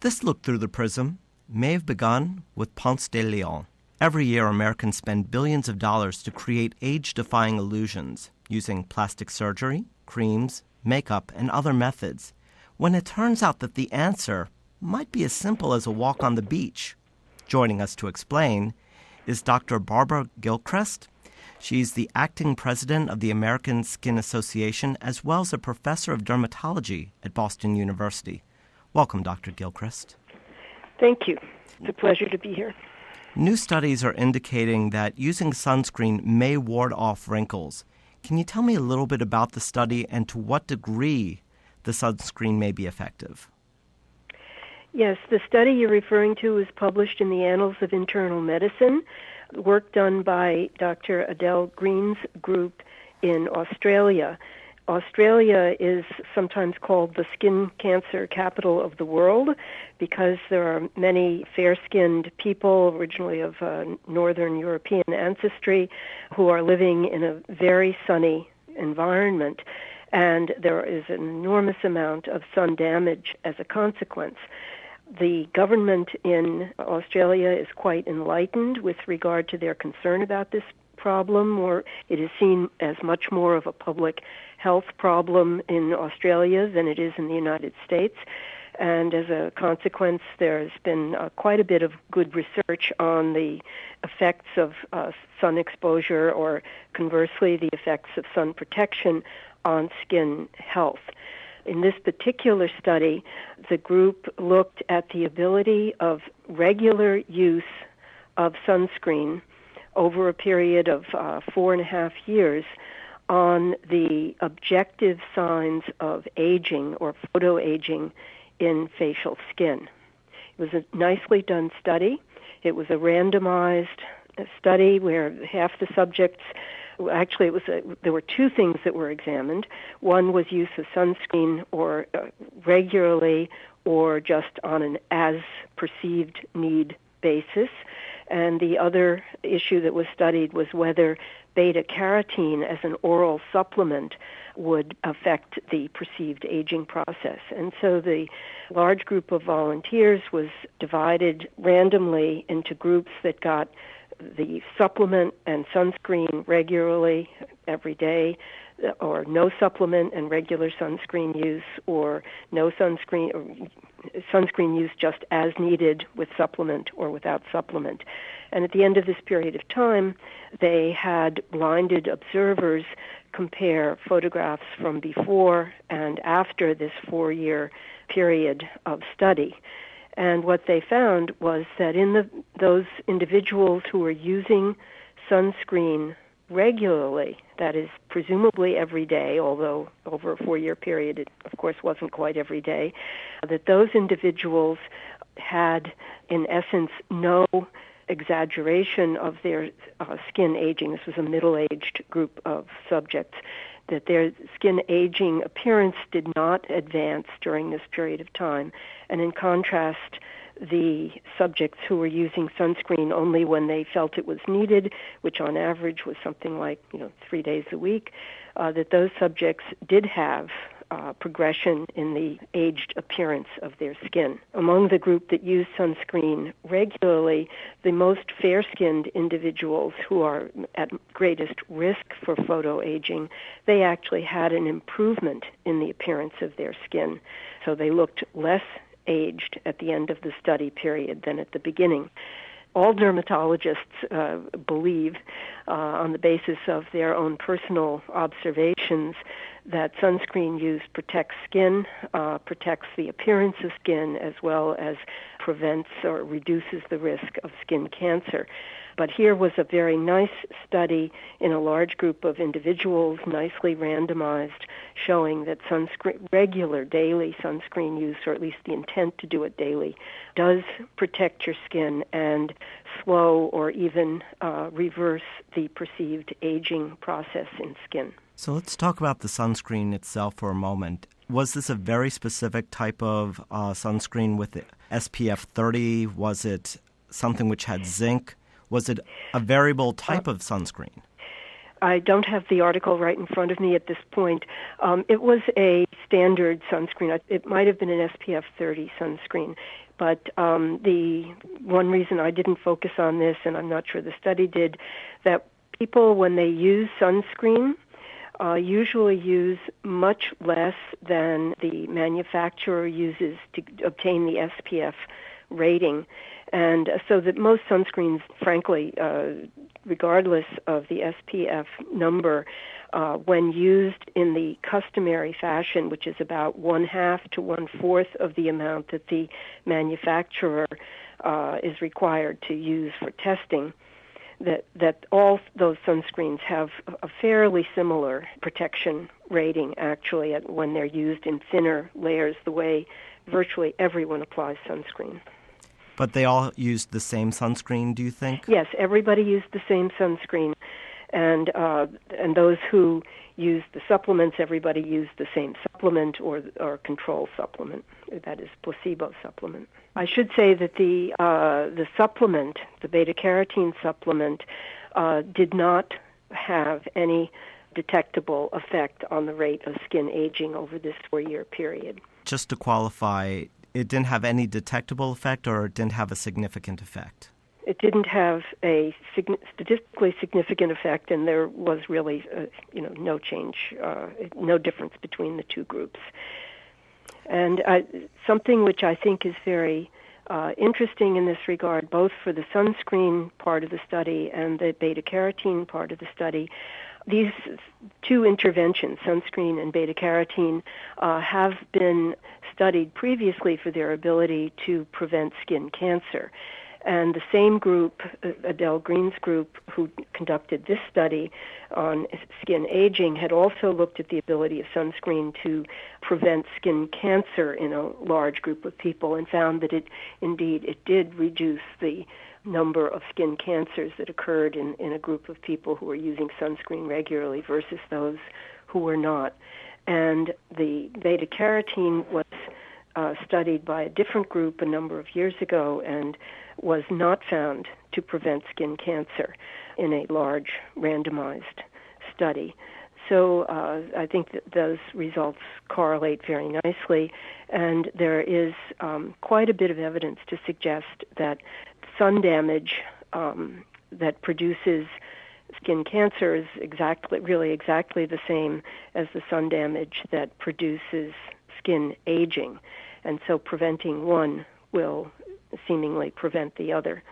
This look through the prism may have begun with Ponce de Leon. Every year, Americans spend billions of dollars to create age-defying illusions using plastic surgery, creams, makeup, and other methods, when it turns out that the answer might be as simple as a walk on the beach. Joining us to explain is Dr. Barbara Gilchrest. She's the acting president of the American Skin Association, as well as a professor of dermatology at Boston University. Welcome, Dr. Gilchrest. Thank you. It's a pleasure to be here. New studies are indicating that using sunscreen may ward off wrinkles. Can you tell me a little bit about the study and to what degree the sunscreen may be effective? Yes, the study you're referring to was published in the Annals of Internal Medicine, work done by Dr. Adele Green's group in Australia. Australia is sometimes called the skin cancer capital of the world because there are many fair-skinned people originally of Northern European ancestry who are living in a very sunny environment, and there is an enormous amount of sun damage as a consequence. The government in Australia is quite enlightened with regard to their concern about this problem, or it is seen as much more of a public health problem in Australia than it is in the United States. And as a consequence, there's been quite a bit of good research on the effects of sun exposure, or conversely, the effects of sun protection on skin health. In this particular study, the group looked at the ability of regular use of sunscreen over a period of 4.5 years on the objective signs of aging or photoaging in facial skin. It was a nicely done study. It was a randomized study where half the subjects, actually there were two things that were examined. One was use of sunscreen or regularly or just on an as perceived need basis. And the other issue that was studied was whether beta-carotene as an oral supplement would affect the perceived aging process. And so the large group of volunteers was divided randomly into groups that got the supplement and sunscreen regularly every day, or no supplement and regular sunscreen use, or no sunscreen, or sunscreen use just as needed with supplement or without supplement. And at the end of this period of time, they had blinded observers compare photographs from before and after this 4-year period of study. And what they found was that in those individuals who were using sunscreen regularly, that is presumably every day, although over a 4-year period it of course wasn't quite every day, that those individuals had in essence no exaggeration of their skin aging. This was a middle-aged group of subjects, that their skin aging appearance did not advance during this period of time. And in contrast, the subjects who were using sunscreen only when they felt it was needed, which on average was something like 3 days a week, that those subjects did have progression in the aged appearance of their skin. Among the group that used sunscreen regularly, the most fair-skinned individuals who are at greatest risk for photoaging, they actually had an improvement in the appearance of their skin. So they looked less aged at the end of the study period than at the beginning. All dermatologists believe, on the basis of their own personal observations, that sunscreen use protects skin, protects the appearance of skin, as well as prevents or reduces the risk of skin cancer. But here was a very nice study in a large group of individuals, nicely randomized, showing that regular daily sunscreen use, or at least the intent to do it daily, does protect your skin and slow or even reverse the perceived aging process in skin. So let's talk about the sunscreen itself for a moment. Was this a very specific type of sunscreen with SPF 30? Was it something which had zinc? Was it a variable type of sunscreen? I don't have the article right in front of me at this point. It was a standard sunscreen. It might have been an SPF 30 sunscreen. But the one reason I didn't focus on this, and I'm not sure the study did, that people, when they use sunscreen, usually use much less than the manufacturer uses to obtain the SPF rating. And so that most sunscreens, frankly, regardless of the SPF number, when used in the customary fashion, which is about 1/2 to 1/4 of the amount that the manufacturer is required to use for testing, that all those sunscreens have a fairly similar protection rating, actually, when they're used in thinner layers, the way virtually everyone applies sunscreen. But they all used the same sunscreen, do you think? Yes, everybody used the same sunscreen. And those who used the supplements, everybody used the same supplement or control supplement, that is placebo supplement. I should say that the supplement, the beta-carotene supplement, did not have any detectable effect on the rate of skin aging over this 4-year period. Just to qualify, it didn't have any detectable effect, or it didn't have a significant effect? It didn't have a statistically significant effect, and there was really, no change, no difference between the two groups. And something which I think is very interesting in this regard, both for the sunscreen part of the study and the beta-carotene part of the study, these two interventions, sunscreen and beta-carotene, have been studied previously for their ability to prevent skin cancer. And the same group, Adele Green's group, who conducted this study on skin aging, had also looked at the ability of sunscreen to prevent skin cancer in a large group of people, and found that it did reduce the number of skin cancers that occurred in a group of people who were using sunscreen regularly versus those who were not. And the beta-carotene was studied by a different group a number of years ago and was not found to prevent skin cancer in a large randomized study. So I think that those results correlate very nicely, and there is quite a bit of evidence to suggest that sun damage that produces skin cancer is exactly the same as the sun damage that produces skin aging. And so preventing one will seemingly prevent the other.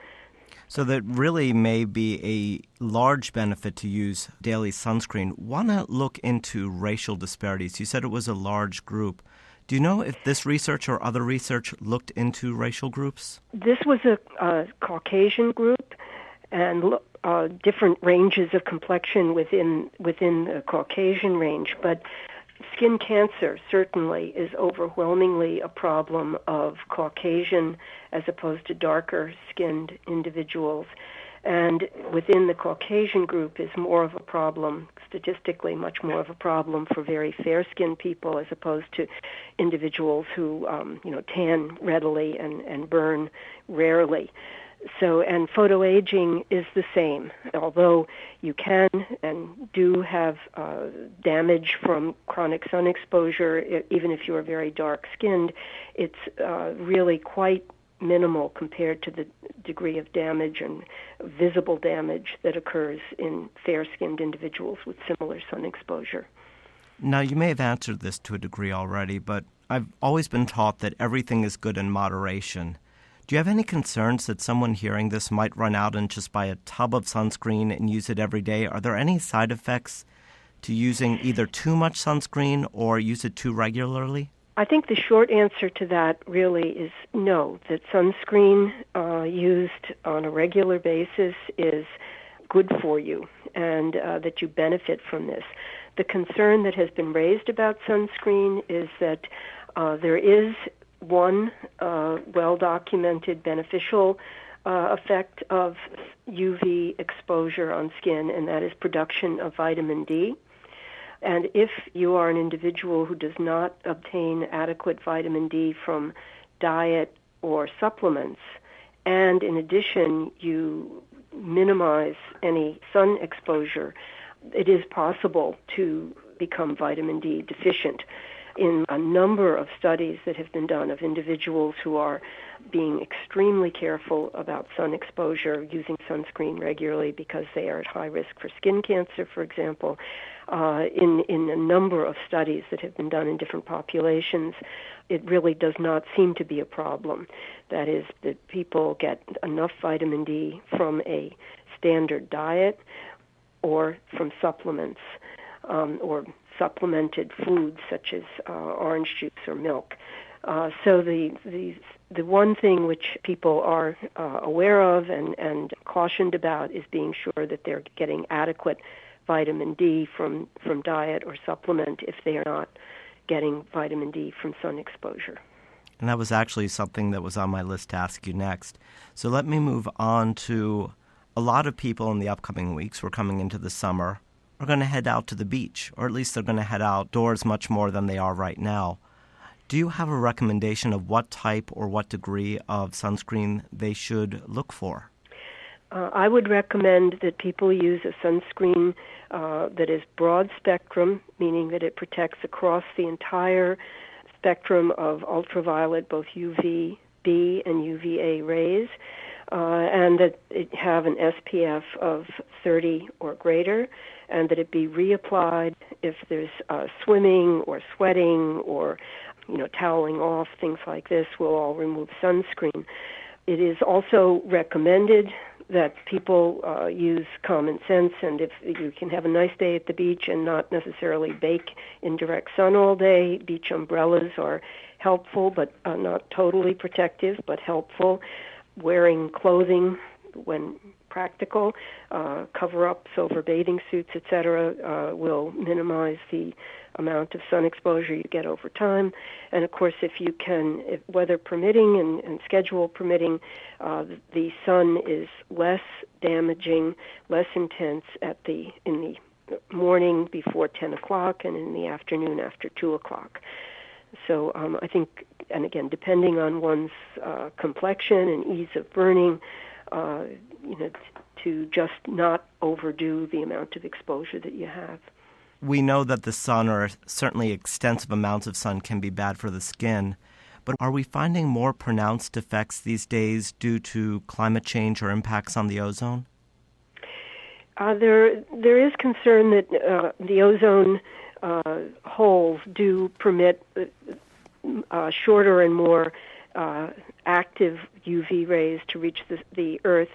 So that really may be a large benefit to use daily sunscreen. Want to look into racial disparities? You said it was a large group. Do you know if this research or other research looked into racial groups? This was a Caucasian group, and different ranges of complexion within the Caucasian range, but skin cancer certainly is overwhelmingly a problem of Caucasian as opposed to darker-skinned individuals. And within the Caucasian group is more of a problem, statistically much more of a problem for very fair-skinned people as opposed to individuals who, tan readily and burn rarely. So, and photoaging is the same. Although you can and do have damage from chronic sun exposure, even if you are very dark-skinned, it's really quite minimal compared to the degree of damage and visible damage that occurs in fair-skinned individuals with similar sun exposure. Now, you may have answered this to a degree already, but I've always been taught that everything is good in moderation. Do you have any concerns that someone hearing this might run out and just buy a tub of sunscreen and use it every day? Are there any side effects to using either too much sunscreen or use it too regularly? I think the short answer to that really is no, that sunscreen used on a regular basis is good for you and that you benefit from this. The concern that has been raised about sunscreen is that there is one well-documented beneficial effect of UV exposure on skin, and that is production of vitamin D. And if you are an individual who does not obtain adequate vitamin D from diet or supplements, and in addition you minimize any sun exposure, it is possible to become vitamin D deficient. In a number of studies that have been done of individuals who are being extremely careful about sun exposure, using sunscreen regularly because they are at high risk for skin cancer, for example, in a number of studies that have been done in different populations, it really does not seem to be a problem. That is, that people get enough vitamin D from a standard diet or from supplements or supplemented foods such as orange juice or milk. So the one thing which people are aware of and cautioned about is being sure that they're getting adequate vitamin D from diet or supplement if they are not getting vitamin D from sun exposure. And that was actually something that was on my list to ask you next. So let me move on to a lot of people in the upcoming weeks. We're coming into the summer, are going to head out to the beach, or at least they're going to head outdoors much more than they are right now. Do you have a recommendation of what type or what degree of sunscreen they should look for? I would recommend that people use a sunscreen that is broad spectrum, meaning that it protects across the entire spectrum of ultraviolet, both UVB and UVA rays, and that it have an SPF of 30 or greater, and that it be reapplied if there's swimming or sweating or toweling off, things like this will all remove sunscreen. It is also recommended that people use common sense, and if you can have a nice day at the beach and not necessarily bake in direct sun all day, beach umbrellas are helpful, but not totally protective, but helpful. Wearing clothing when practical, cover-ups over bathing suits, etc., will minimize the amount of sun exposure you get over time. And of course, if you can, weather permitting and schedule permitting, the sun is less damaging, less intense in the morning before 10 o'clock and in the afternoon after 2 o'clock. So I think, and again, depending on one's complexion and ease of burning, to just not overdo the amount of exposure that you have. We know that the sun, or certainly extensive amounts of sun, can be bad for the skin, but are we finding more pronounced effects these days due to climate change or impacts on the ozone? There is concern that the ozone holes do permit shorter and more active UV rays to reach the Earth.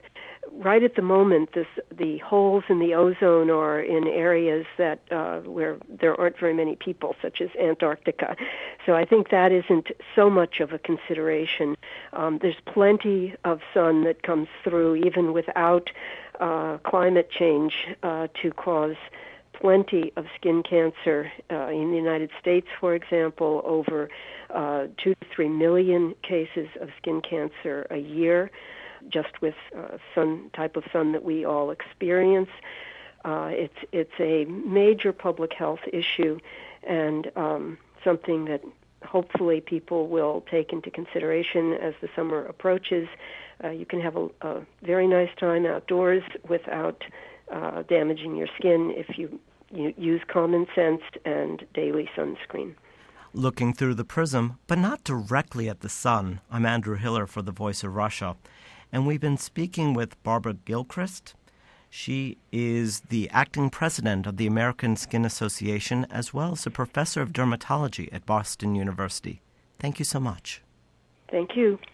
Right at the moment, the holes in the ozone are in areas that where there aren't very many people, such as Antarctica. So I think that isn't so much of a consideration. There's plenty of sun that comes through, even without climate change, to cause plenty of skin cancer. In the United States, for example, over 2 to 3 million cases of skin cancer a year, just with type of sun that we all experience. It's a major public health issue, and something that hopefully people will take into consideration as the summer approaches. You can have a very nice time outdoors without damaging your skin if you use common sense and daily sunscreen. Looking through the prism, but not directly at the sun. I'm Andrew Hiller for The Voice of Russia, and we've been speaking with Barbara Gilchrest. She is the acting president of the American Skin Association, as well as a professor of dermatology at Boston University. Thank you so much. Thank you.